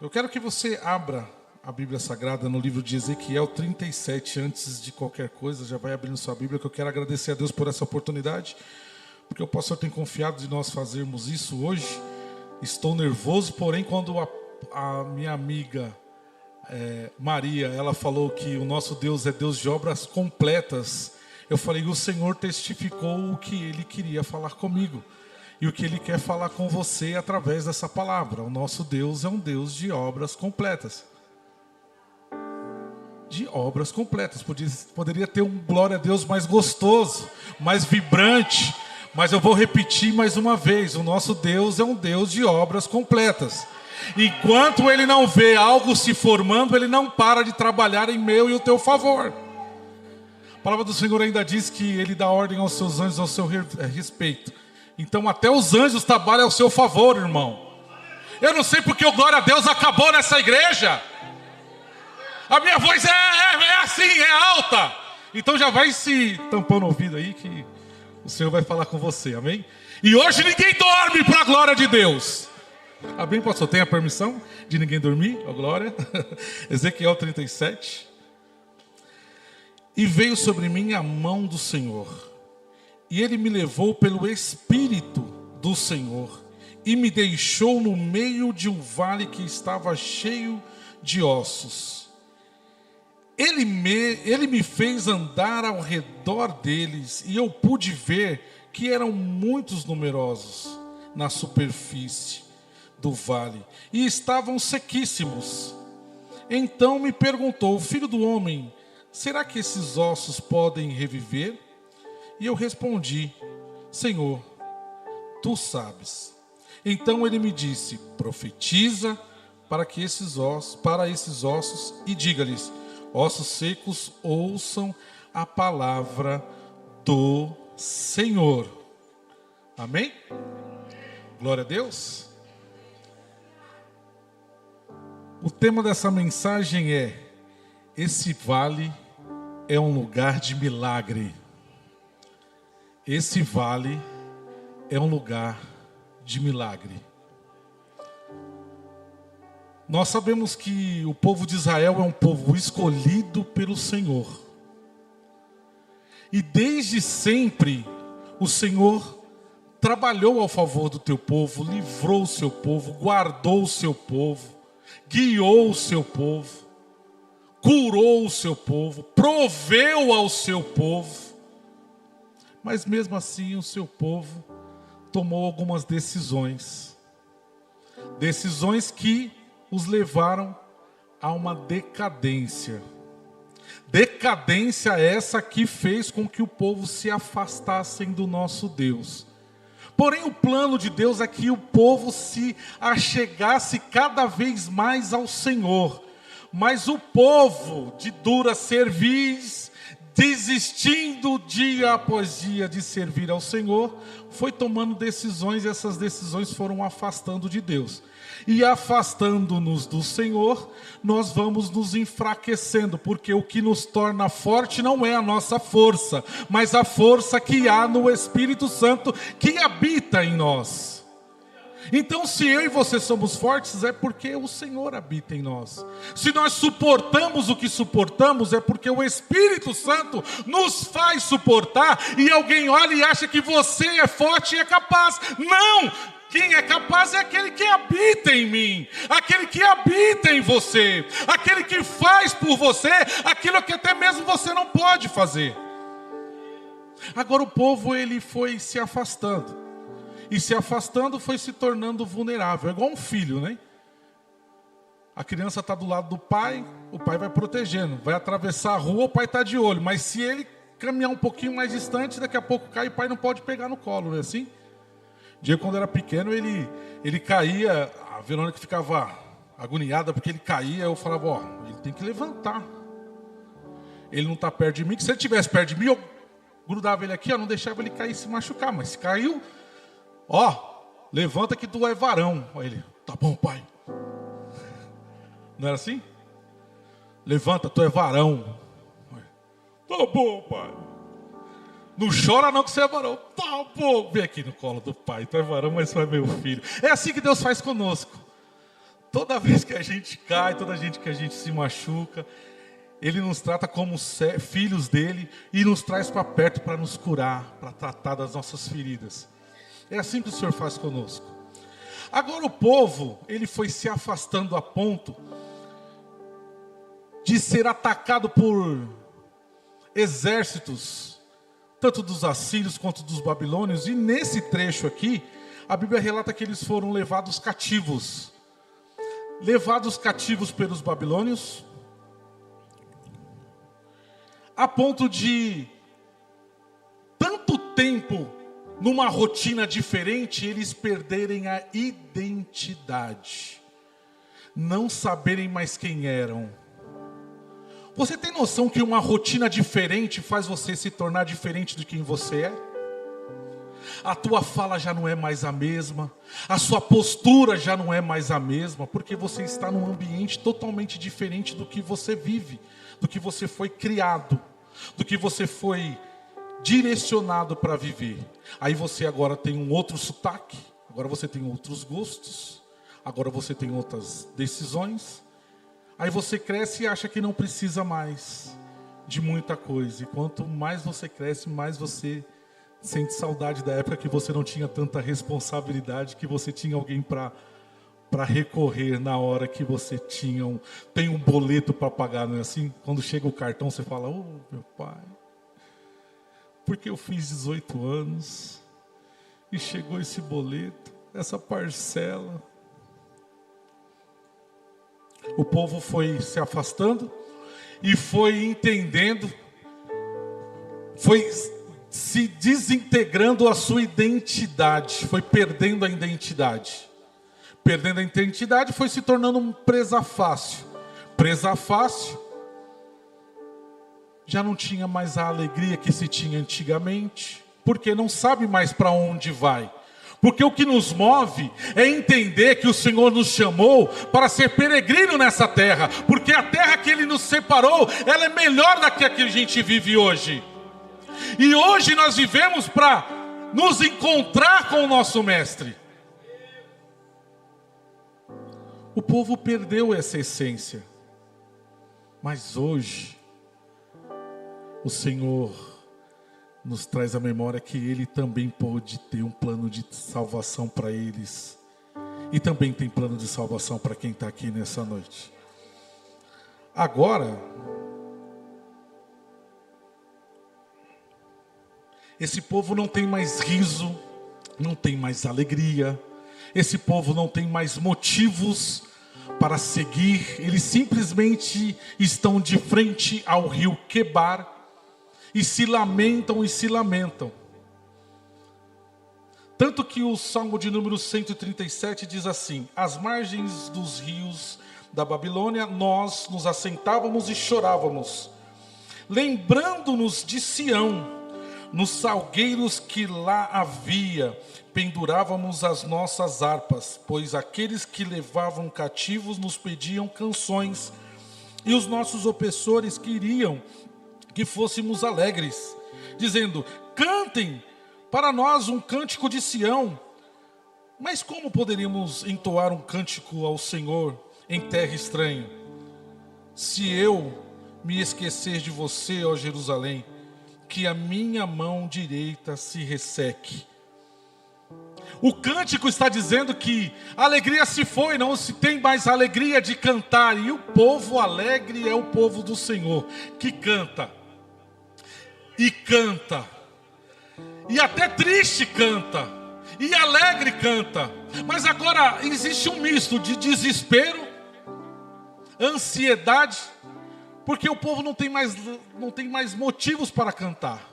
Eu quero que você abra a Bíblia Sagrada no livro de Ezequiel 37, antes de qualquer coisa, já vai abrindo sua Bíblia, que eu quero agradecer a Deus por essa oportunidade, porque o pastor tem confiado de nós fazermos isso hoje. Estou nervoso, porém quando a minha amiga Maria, ela falou que o nosso Deus é Deus de obras completas, eu falei, o Senhor testificou o que Ele queria falar comigo. E o que Ele quer falar com você através dessa palavra. O nosso Deus é um Deus de obras completas. De obras completas. Poderia ter um glória a Deus mais gostoso, mais vibrante. Mas eu vou repetir mais uma vez. O nosso Deus é um Deus de obras completas. Enquanto Ele não vê algo se formando, Ele não para de trabalhar em meu e o teu favor. A palavra do Senhor ainda diz que Ele dá ordem aos seus anjos ao seu respeito. Então até os anjos trabalham ao seu favor, irmão. Eu não sei porque o glória a Deus acabou nessa igreja. A minha voz é assim, é alta. Então já vai se tampando o ouvido aí que o Senhor vai falar com você, amém? E hoje ninguém dorme para a glória de Deus. Amém, pastor? Tem a permissão de ninguém dormir? Ó, glória. Ezequiel 37. E veio sobre mim a mão do Senhor. E Ele me levou pelo Espírito do Senhor e me deixou no meio de um vale que estava cheio de ossos. Ele me fez andar ao redor deles e eu pude ver que eram muitos numerosos na superfície do vale e estavam sequíssimos. Então me perguntou, filho do homem, será que esses ossos podem reviver? E eu respondi, Senhor, Tu sabes. Então Ele me disse, profetiza para esses ossos e diga-lhes, ossos secos, ouçam a palavra do Senhor. Amém? Glória a Deus. O tema dessa mensagem é, esse vale é um lugar de milagre. Esse vale é um lugar de milagre. Nós sabemos que o povo de Israel é um povo escolhido pelo Senhor. E desde sempre o Senhor trabalhou ao favor do teu povo, livrou o seu povo, guardou o seu povo, guiou o seu povo, curou o seu povo, proveu ao seu povo. Mas mesmo assim o seu povo tomou algumas decisões. Decisões que os levaram a uma decadência. Decadência essa que fez com que o povo se afastassem do nosso Deus. Porém o plano de Deus é que o povo se achegasse cada vez mais ao Senhor. Mas o povo de dura cerviz, desistindo dia após dia de servir ao Senhor, foi tomando decisões e essas decisões foram afastando de Deus. E afastando-nos do Senhor, nós vamos nos enfraquecendo, porque o que nos torna forte não é a nossa força, mas a força que há no Espírito Santo que habita em nós. Então se eu e você somos fortes é porque o Senhor habita em nós. Se nós suportamos o que suportamos é porque o Espírito Santo nos faz suportar. E alguém olha e acha que você é forte e é capaz. Não! Quem é capaz é aquele que habita em mim, aquele que habita em você, aquele que faz por você aquilo que até mesmo você não pode fazer. Agora o povo ele foi se afastando. E se afastando foi se tornando vulnerável. É igual um filho, né? A criança está do lado do pai, o pai vai protegendo. Vai atravessar a rua, o pai está de olho. Mas se ele caminhar um pouquinho mais distante, daqui a pouco cai e o pai não pode pegar no colo, não é assim? Diego, quando era pequeno, ele caía. A Verônica ficava agoniada porque ele caía. Eu falava, ó, ele tem que levantar. Ele não está perto de mim. Que se ele estivesse perto de mim, eu grudava ele aqui, ó, não deixava ele cair e se machucar. Mas se caiu... Ó, levanta que tu é varão. Aí ele, tá bom, pai. Não era assim? Levanta, tu é varão. Tá bom, pai. Não chora não que você é varão. Tá bom. Vem aqui no colo do pai. Tu é varão, mas tu é meu filho. É assim que Deus faz conosco. Toda vez que a gente cai, toda vez que a gente se machuca, Ele nos trata como filhos dele e nos traz para perto para nos curar, para tratar das nossas feridas. É assim que o Senhor faz conosco. Agora o povo, ele foi se afastando a ponto de ser atacado por exércitos, tanto dos assírios quanto dos babilônios. E nesse trecho aqui, a Bíblia relata que eles foram levados cativos. Levados cativos pelos babilônios, a ponto de tanto tempo numa rotina diferente, eles perderem a identidade, não saberem mais quem eram. Você tem noção que uma rotina diferente faz você se tornar diferente de quem você é? A tua fala já não é mais a mesma, a sua postura já não é mais a mesma, porque você está num ambiente totalmente diferente do que você vive, do que você foi criado, do que você foi direcionado para viver. Aí você agora tem um outro sotaque, agora você tem outros gostos, agora você tem outras decisões. Aí você cresce e acha que não precisa mais de muita coisa. E quanto mais você cresce, mais você sente saudade da época que você não tinha tanta responsabilidade, que você tinha alguém para recorrer na hora que você tem um boleto para pagar, não é assim? Quando chega o cartão, você fala: "Oh, meu pai, porque eu fiz 18 anos e chegou esse boleto, essa parcela." O povo foi se afastando e foi entendendo, foi se desintegrando a sua identidade, foi perdendo a identidade. Perdendo a identidade, foi se tornando um presa fácil. Presa fácil, já não tinha mais a alegria que se tinha antigamente, porque não sabe mais para onde vai. Porque o que nos move é entender que o Senhor nos chamou para ser peregrino nessa terra. Porque a terra que Ele nos separou, ela é melhor da que a que a gente vive hoje. E hoje nós vivemos para nos encontrar com o nosso Mestre. O povo perdeu essa essência. Mas hoje, o Senhor nos traz à memória que Ele também pôde ter um plano de salvação para eles. E também tem plano de salvação para quem está aqui nessa noite. Agora, esse povo não tem mais riso, não tem mais alegria. Esse povo não tem mais motivos para seguir. Eles simplesmente estão de frente ao rio Quebar e se lamentam e se lamentam. Tanto que o Salmo de número 137 diz assim: às margens dos rios da Babilônia nós nos assentávamos e chorávamos, lembrando-nos de Sião, nos salgueiros que lá havia, pendurávamos as nossas harpas, pois aqueles que levavam cativos nos pediam canções, e os nossos opressores queriam que fôssemos alegres, dizendo: cantem para nós um cântico de Sião. Mas como poderíamos entoar um cântico ao Senhor em terra estranha? Se eu me esquecer de você, ó Jerusalém, que a minha mão direita se resseque. O cântico está dizendo que a alegria se foi, não se tem mais alegria de cantar. E o povo alegre é o povo do Senhor, que canta. E canta. E até triste canta. E alegre canta. Mas agora existe um misto de desespero, ansiedade, porque o povo não tem mais motivos para cantar.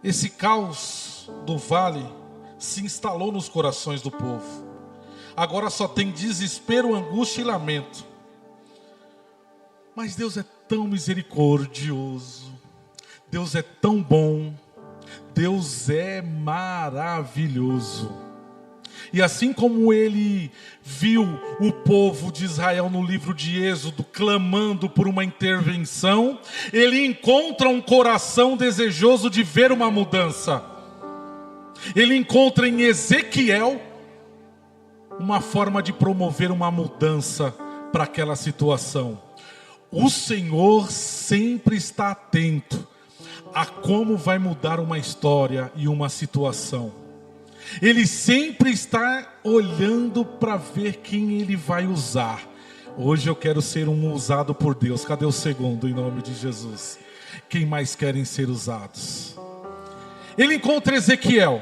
Esse caos do vale se instalou nos corações do povo. Agora só tem desespero, angústia e lamento. Mas Deus é tão misericordioso. Deus é tão bom. Deus é maravilhoso. E assim como Ele viu o povo de Israel no livro de Êxodo clamando por uma intervenção, Ele encontra um coração desejoso de ver uma mudança. Ele encontra em Ezequiel uma forma de promover uma mudança para aquela situação. O Senhor sempre está atento a como vai mudar uma história e uma situação. Ele sempre está olhando para ver quem Ele vai usar. Hoje eu quero ser um usado por Deus. Cadê o segundo, em nome de Jesus? Quem mais querem ser usados? Ele encontra Ezequiel,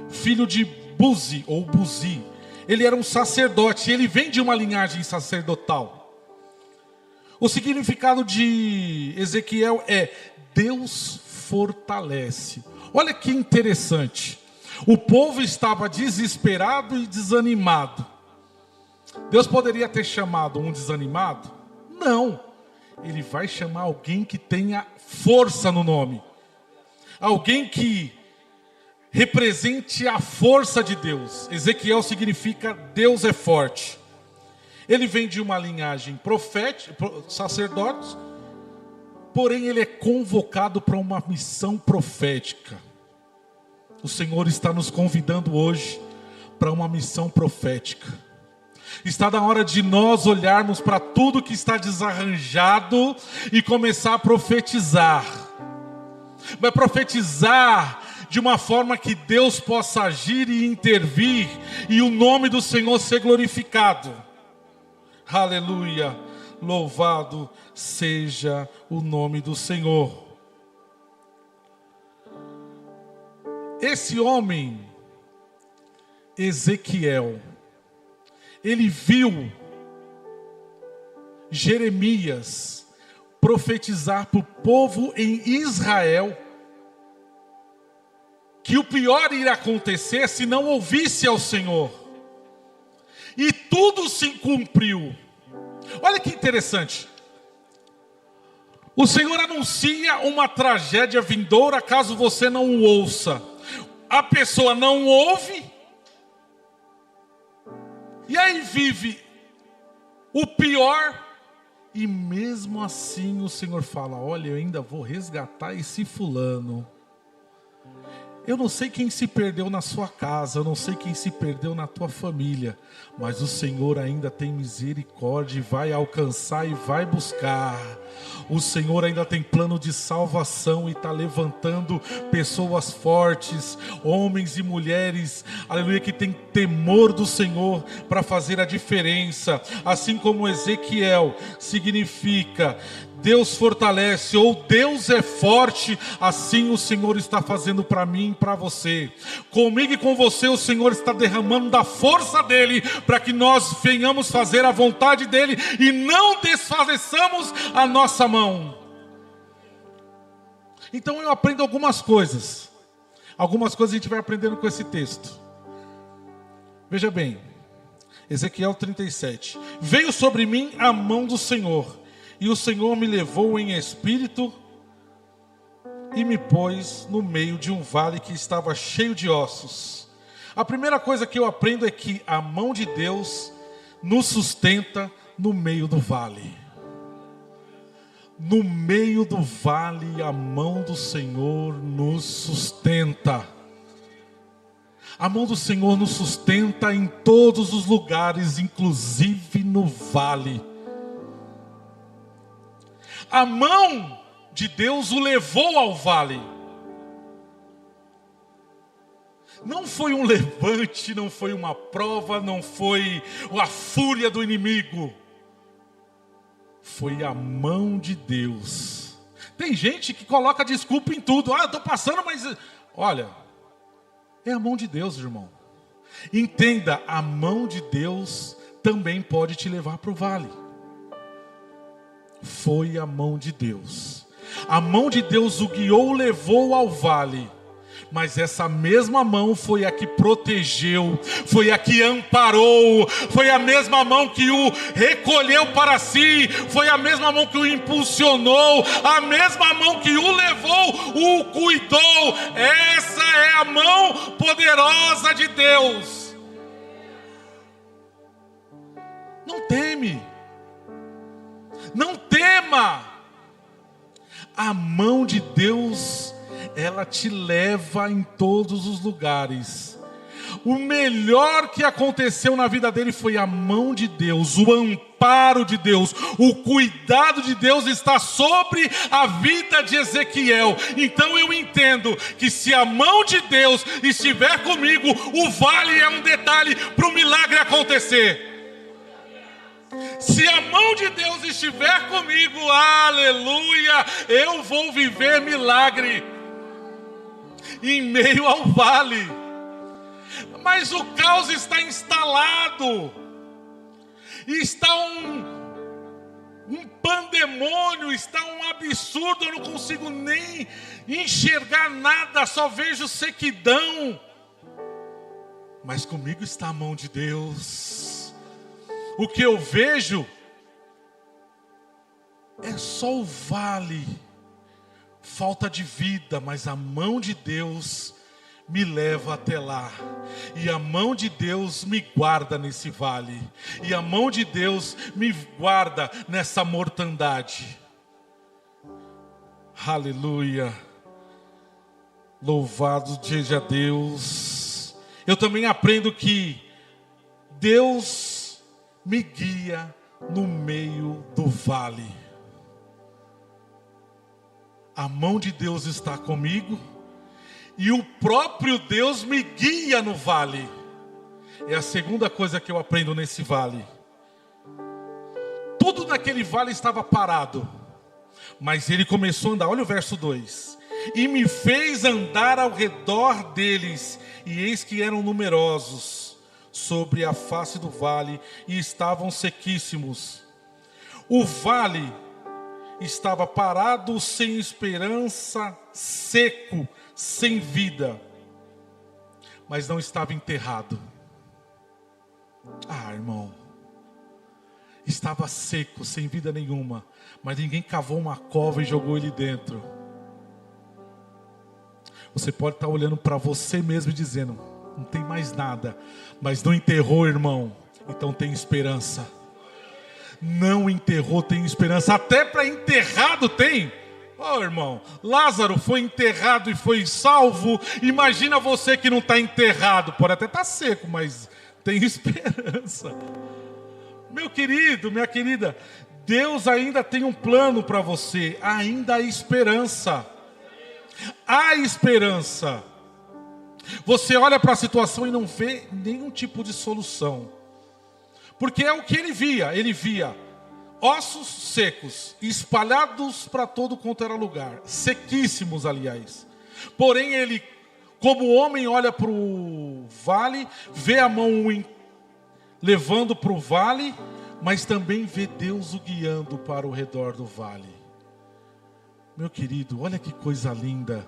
filho de Buzi ou Buzi. Ele era um sacerdote, ele vem de uma linhagem sacerdotal. O significado de Ezequiel é Deus fortalece. Olha que interessante. O povo estava desesperado e desanimado. Deus poderia ter chamado um desanimado? Não. Ele vai chamar alguém que tenha força no nome. Alguém que represente a força de Deus. Ezequiel significa Deus é forte. Ele vem de uma linhagem profética, sacerdotes, porém ele é convocado para uma missão profética. O Senhor está nos convidando hoje para uma missão profética. Está na hora de nós olharmos para tudo que está desarranjado e começar a profetizar. Vai profetizar de uma forma que Deus possa agir e intervir e o nome do Senhor ser glorificado. Aleluia, louvado seja o nome do Senhor. Esse homem, Ezequiel, ele viu Jeremias profetizar para o povo em Israel que o pior iria acontecer se não ouvisse ao Senhor. E tudo se cumpriu. Olha que interessante. O Senhor anuncia uma tragédia vindoura caso você não o ouça. A pessoa não ouve. E aí vive o pior. E mesmo assim o Senhor fala: olha, eu ainda vou resgatar esse fulano. Eu não sei quem se perdeu na sua casa, eu não sei quem se perdeu na tua família, mas o Senhor ainda tem misericórdia e vai alcançar e vai buscar. O Senhor ainda tem plano de salvação e está levantando pessoas fortes, homens e mulheres, aleluia, que tem temor do Senhor para fazer a diferença. Assim como Ezequiel significa Deus fortalece, ou Deus é forte, assim o Senhor está fazendo para mim e para você. Comigo e com você o Senhor está derramando da força dEle, para que nós venhamos fazer a vontade dEle e não desfaleçamos a nossa mão. Então eu aprendo algumas coisas a gente vai aprendendo com esse texto. Veja bem, Ezequiel 37. Veio sobre mim a mão do Senhor, e o Senhor me levou em espírito e me pôs no meio de um vale que estava cheio de ossos. A primeira coisa que eu aprendo é que a mão de Deus nos sustenta no meio do vale. No meio do vale, a mão do Senhor nos sustenta. A mão do Senhor nos sustenta em todos os lugares, inclusive no vale. A mão de Deus o levou ao vale. Não foi um levante, não foi uma prova, não foi a fúria do inimigo. Foi a mão de Deus. Tem gente que coloca desculpa em tudo. Eu estou passando, mas... Olha, é a mão de Deus, irmão. Entenda, a mão de Deus também pode te levar para o vale. Foi a mão de Deus. A mão de Deus o guiou, o levou ao vale. Mas essa mesma mão foi a que protegeu, foi a que amparou, foi a mesma mão que o recolheu para si, foi a mesma mão que o impulsionou, a mesma mão que o levou, o cuidou. Essa é a mão poderosa de Deus. Não teme. Não tema. A mão de Deus ela te leva em todos os lugares. O melhor que aconteceu na vida dele foi a mão de Deus, o amparo de Deus, o cuidado de Deus está sobre a vida de Ezequiel. Então eu entendo que se a mão de Deus estiver comigo, o vale é um detalhe para o milagre acontecer. Se a mão de Deus estiver comigo, aleluia, eu vou viver milagre em meio ao vale. Mas o caos está instalado, está um pandemônio, está um absurdo, eu não consigo nem enxergar nada, só vejo sequidão. Mas comigo está a mão de Deus. O que eu vejo é só o vale, falta de vida, mas a mão de Deus me leva até lá, e a mão de Deus me guarda nesse vale, e a mão de Deus me guarda nessa mortandade. Aleluia, louvado seja Deus. Eu também aprendo que Deus me guia no meio do vale. A mão de Deus está comigo, e o próprio Deus me guia no vale. É a segunda coisa que eu aprendo nesse vale. Tudo naquele vale estava parado, mas ele começou a andar. Olha o verso 2. E me fez andar ao redor deles, e eis que eram numerosos sobre a face do vale, e estavam sequíssimos. O vale estava parado, sem esperança, seco, sem vida, mas não estava enterrado. Irmão, estava seco, sem vida nenhuma, mas ninguém cavou uma cova e jogou ele dentro. Você pode estar olhando para você mesmo e dizendo, não tem mais nada, mas não enterrou, irmão, então tem esperança. Não enterrou, tem esperança. Até para enterrado tem. Irmão, Lázaro foi enterrado e foi salvo. Imagina você que não está enterrado. Pode até estar seco, mas tem esperança. Meu querido, minha querida, Deus ainda tem um plano para você. Ainda há esperança. Há esperança. Você olha para a situação e não vê nenhum tipo de solução. Porque é o que ele via ossos secos, espalhados para todo quanto era lugar, sequíssimos aliás. Porém ele, como homem, olha para o vale, vê a mão levando para o vale, mas também vê Deus o guiando para o redor do vale. Meu querido, olha que coisa linda.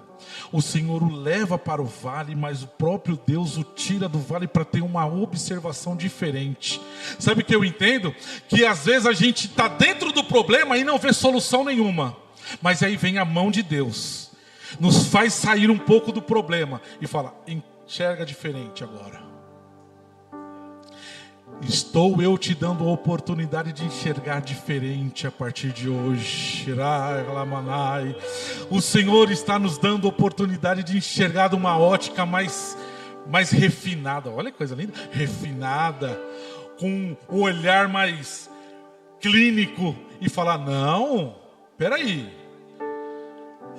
O Senhor o leva para o vale, mas o próprio Deus o tira do vale para ter uma observação diferente. Sabe o que eu entendo? Que às vezes a gente está dentro do problema e não vê solução nenhuma. Mas aí vem a mão de Deus, nos faz sair um pouco do problema e fala, enxerga diferente agora. Estou eu te dando a oportunidade de enxergar diferente a partir de hoje. O Senhor está nos dando a oportunidade de enxergar de uma ótica mais refinada. Olha que coisa linda. Refinada, com um olhar mais clínico e falar, não, peraí.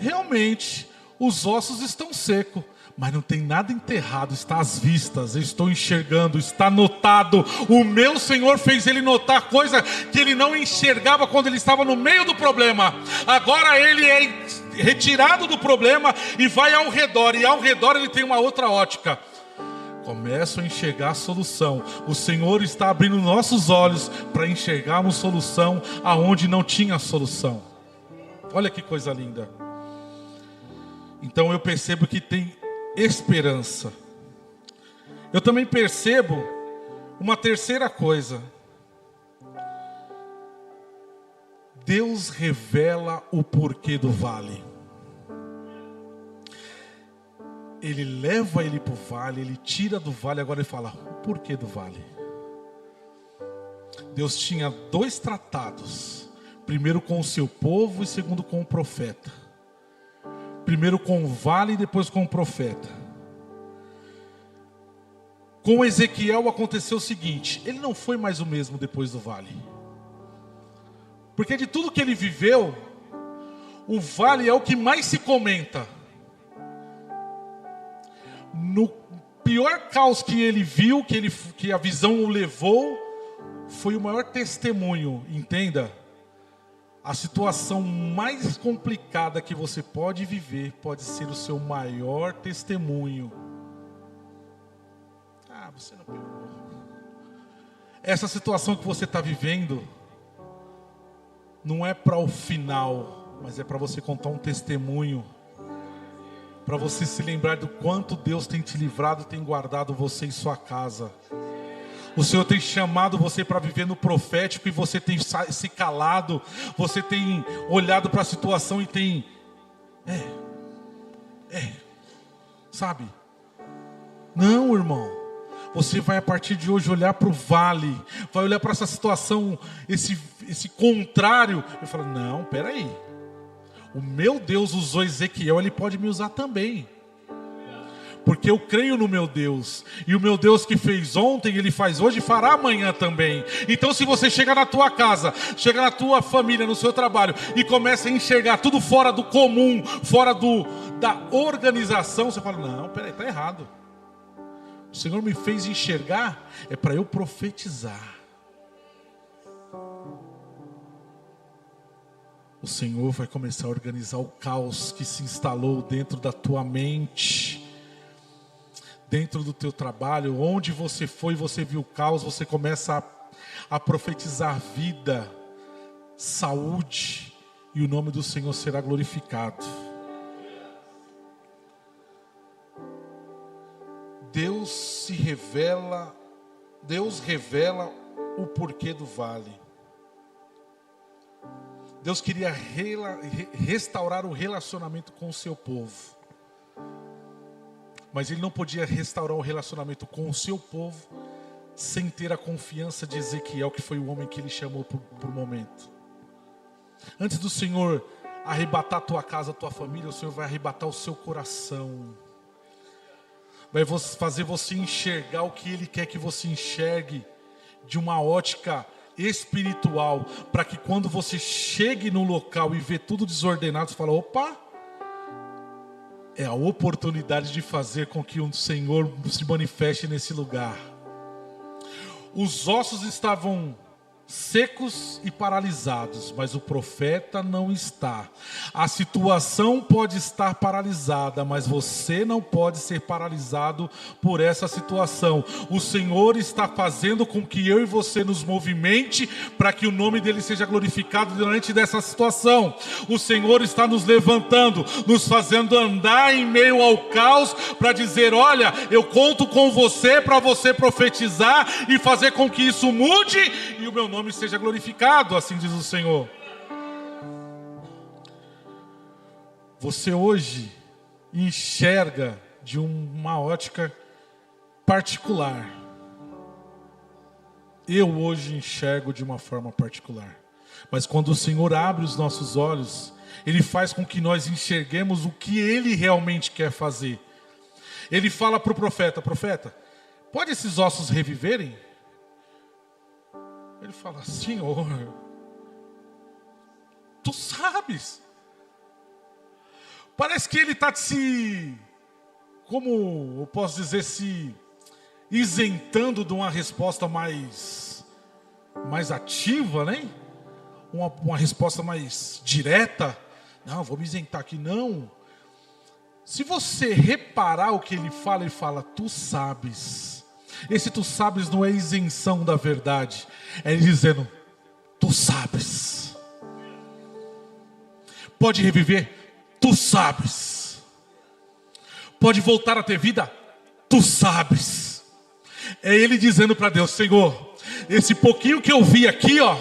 Realmente, os ossos estão secos. Mas não tem nada enterrado, está às vistas, eu estou enxergando, está notado. O meu Senhor fez ele notar coisa que ele não enxergava quando ele estava no meio do problema. Agora ele é retirado do problema e vai ao redor, e ao redor ele tem uma outra ótica. Começo a enxergar a solução. O Senhor está abrindo nossos olhos para enxergarmos solução aonde não tinha solução. Olha que coisa linda. Então eu percebo que tem esperança. Eu também percebo uma terceira coisa. Deus revela o porquê do vale. Ele leva ele para o vale, ele tira do vale, agora ele fala, o porquê do vale? Deus tinha 2 tratados. Primeiro com o seu povo e segundo com o profeta. Primeiro com o vale e depois com o profeta. Com Ezequiel aconteceu o seguinte: ele não foi mais o mesmo depois do vale. Porque de tudo que ele viveu, o vale é o que mais se comenta. No pior caos que ele viu, que a visão o levou, foi o maior testemunho. Entenda, a situação mais complicada que você pode viver pode ser o seu maior testemunho. Você não pegou. Essa situação que você está vivendo não é para o final, mas é para você contar um testemunho, para você se lembrar do quanto Deus tem te livrado, tem guardado você em sua casa. O Senhor tem chamado você para viver no profético e você tem se calado, você tem olhado para a situação e tem sabe? Não, irmão. Você vai a partir de hoje olhar para o vale, vai olhar para essa situação, esse contrário, e falar: não, peraí, o meu Deus usou Ezequiel, ele pode me usar também, porque eu creio no meu Deus, e o meu Deus que fez ontem, ele faz hoje e fará amanhã também. Então se você chega na tua casa, chega na tua família, no seu trabalho, e começa a enxergar tudo fora do comum, fora da organização, você fala: não, peraí, está errado. O Senhor me fez enxergar, é para eu profetizar. O Senhor vai começar a organizar o caos que se instalou dentro da tua mente, dentro do teu trabalho. Onde você foi, você viu o caos, você começa a profetizar vida, saúde, e o nome do Senhor será glorificado. Deus revela o porquê do vale. Deus queria restaurar o relacionamento com o seu povo. Mas Ele não podia restaurar o relacionamento com o seu povo sem ter a confiança de Ezequiel, que foi o homem que Ele chamou por momento. Antes do Senhor arrebatar a tua casa, a tua família, o Senhor vai arrebatar o seu coração. Vai fazer você enxergar o que Ele quer que você enxergue de uma ótica espiritual, para que quando você chegue no local e vê tudo desordenado, você fala: opa, é a oportunidade de fazer com que o Senhor se manifeste nesse lugar. Os ossos estavam secos e paralisados, mas o profeta não está. A situação pode estar paralisada, mas você não pode ser paralisado por essa situação. O Senhor está fazendo com que eu e você nos movimente para que o nome dele seja glorificado diante dessa situação. O Senhor está nos levantando, nos fazendo andar em meio ao caos para dizer: olha, eu conto com você para você profetizar e fazer com que isso mude e o meu nome seja glorificado, assim diz o Senhor. Você hoje enxerga de uma ótica particular. Eu hoje enxergo de uma forma particular. Mas quando o Senhor abre os nossos olhos, Ele faz com que nós enxerguemos o que Ele realmente quer fazer. Ele fala para o profeta: profeta, pode esses ossos reviverem? Ele fala: Senhor, tu sabes. Parece que ele está como eu posso dizer, se isentando de uma resposta mais ativa, né? Uma resposta mais direta. Não, vou me isentar aqui. Não. Se você reparar o que ele fala: tu sabes. Esse tu sabes não é isenção da verdade. É ele dizendo: tu sabes. Pode reviver? Tu sabes. Pode voltar a ter vida? Tu sabes. É ele dizendo para Deus: Senhor, esse pouquinho que eu vi aqui, ó,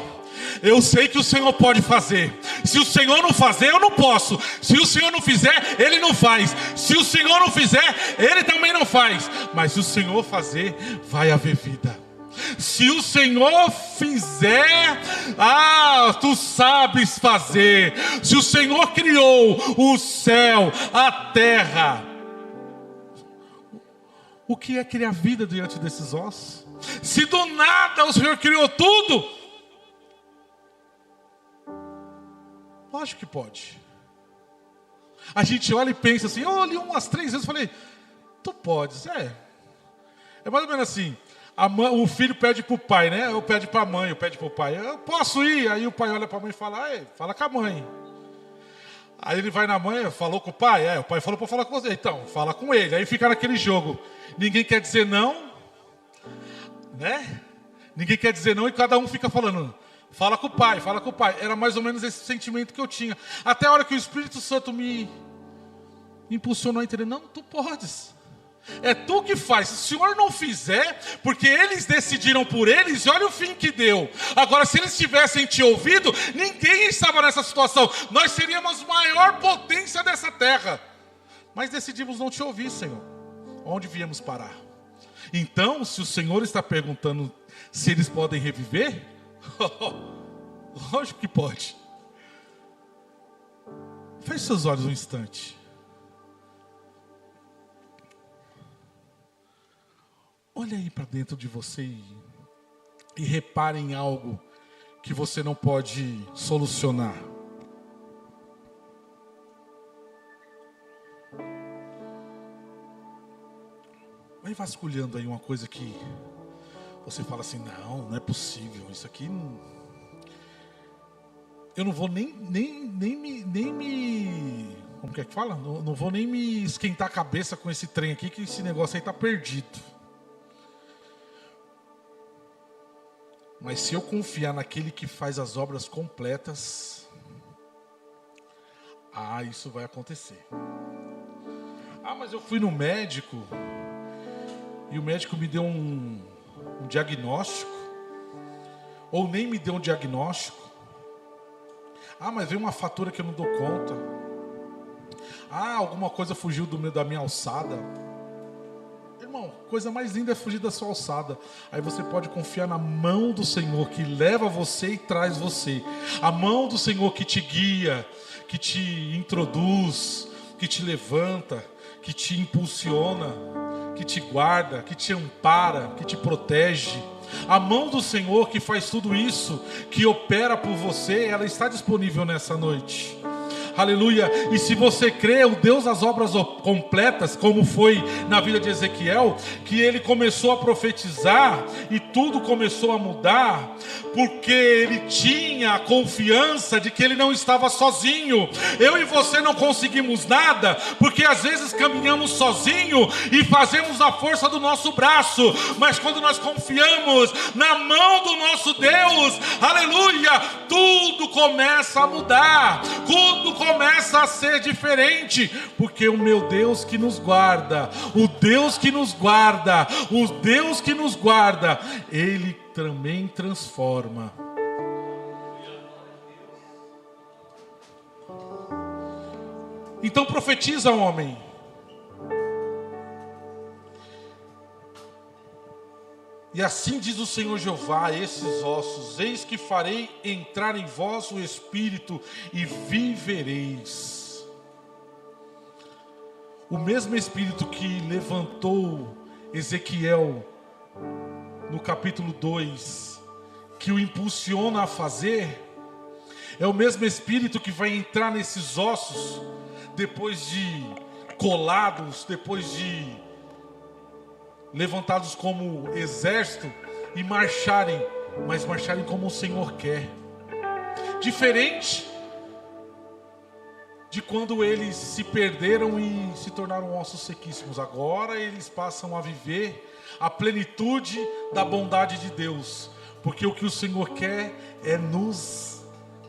eu sei que o Senhor pode fazer. Se o Senhor não fazer, eu não posso. Se o Senhor não fizer, Ele não faz. Se o Senhor não fizer, Ele também não faz. Mas se o Senhor fazer, vai haver vida. Se o Senhor fizer, tu sabes fazer. Se o Senhor criou o céu, a terra, o que é criar vida diante desses ossos? Se do nada o Senhor criou tudo, lógico que pode. A gente olha e pensa assim, eu li umas 3 vezes e falei, tu podes, é mais ou menos assim, o filho pede para o pai, né? Ou pede para a mãe, ou pede para o pai, eu posso ir? Aí o pai olha para a mãe e fala, fala com a mãe. Aí ele vai na mãe, falou com o pai, o pai falou para falar com você, então, fala com ele. Aí fica naquele jogo, ninguém quer dizer não, né? Ninguém quer dizer não e cada um fica falando, fala com o pai, fala com o pai. Era mais ou menos esse sentimento que eu tinha. Até a hora que o Espírito Santo me impulsionou a entender, não, tu podes. É tu que faz. Se o Senhor não fizer, porque eles decidiram por eles, e olha o fim que deu. Agora, se eles tivessem te ouvido, ninguém estava nessa situação. Nós seríamos a maior potência dessa terra. Mas decidimos não te ouvir, Senhor. Onde viemos parar? Então, se o Senhor está perguntando se eles podem reviver, lógico que pode. Feche seus olhos um instante. Olha aí para dentro de você e repare em algo que você não pode solucionar. Vai vasculhando aí uma coisa que você fala assim, não é possível, isso aqui não... Eu não vou nem me como que fala? Não vou nem me esquentar a cabeça com esse trem aqui, que esse negócio aí está perdido. Mas se eu confiar naquele que faz as obras completas, isso vai acontecer. Mas eu fui no médico e o médico me deu um diagnóstico, ou nem me deu um diagnóstico. Mas veio uma fatura que eu não dou conta. Alguma coisa fugiu da minha alçada. Irmão, coisa mais linda é fugir da sua alçada. Aí você pode confiar na mão do Senhor que leva você e traz você. A mão do Senhor que te guia, que te introduz, que te levanta, que te impulsiona, que te guarda, que te ampara, que te protege. A mão do Senhor que faz tudo isso, que opera por você, ela está disponível nessa noite. Aleluia. E se você crê, o Deus das obras completas, como foi na vida de Ezequiel, que ele começou a profetizar e tudo começou a mudar, porque ele tinha a confiança de que ele não estava sozinho. Eu e você não conseguimos nada, porque às vezes caminhamos sozinho e fazemos a força do nosso braço, mas quando nós confiamos na mão do nosso Deus, aleluia, tudo começa a mudar, tudo começa a ser diferente, porque o meu Deus que nos guarda, o Deus que nos guarda, o Deus que nos guarda, Ele também transforma. Então profetiza, homem. E assim diz o Senhor Jeová a esses ossos: eis que farei entrar em vós o Espírito e vivereis. O mesmo Espírito que levantou Ezequiel no capítulo 2, que o impulsiona a fazer, é o mesmo Espírito que vai entrar nesses ossos, depois de colados, depois de levantados como exército e marcharem, mas marcharem como o Senhor quer. Diferente de quando eles se perderam e se tornaram ossos sequíssimos. Agora eles passam a viver a plenitude da bondade de Deus, porque o que o Senhor quer é nos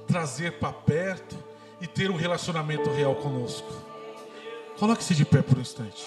trazer para perto e ter um relacionamento real conosco. Coloque-se de pé por um instante.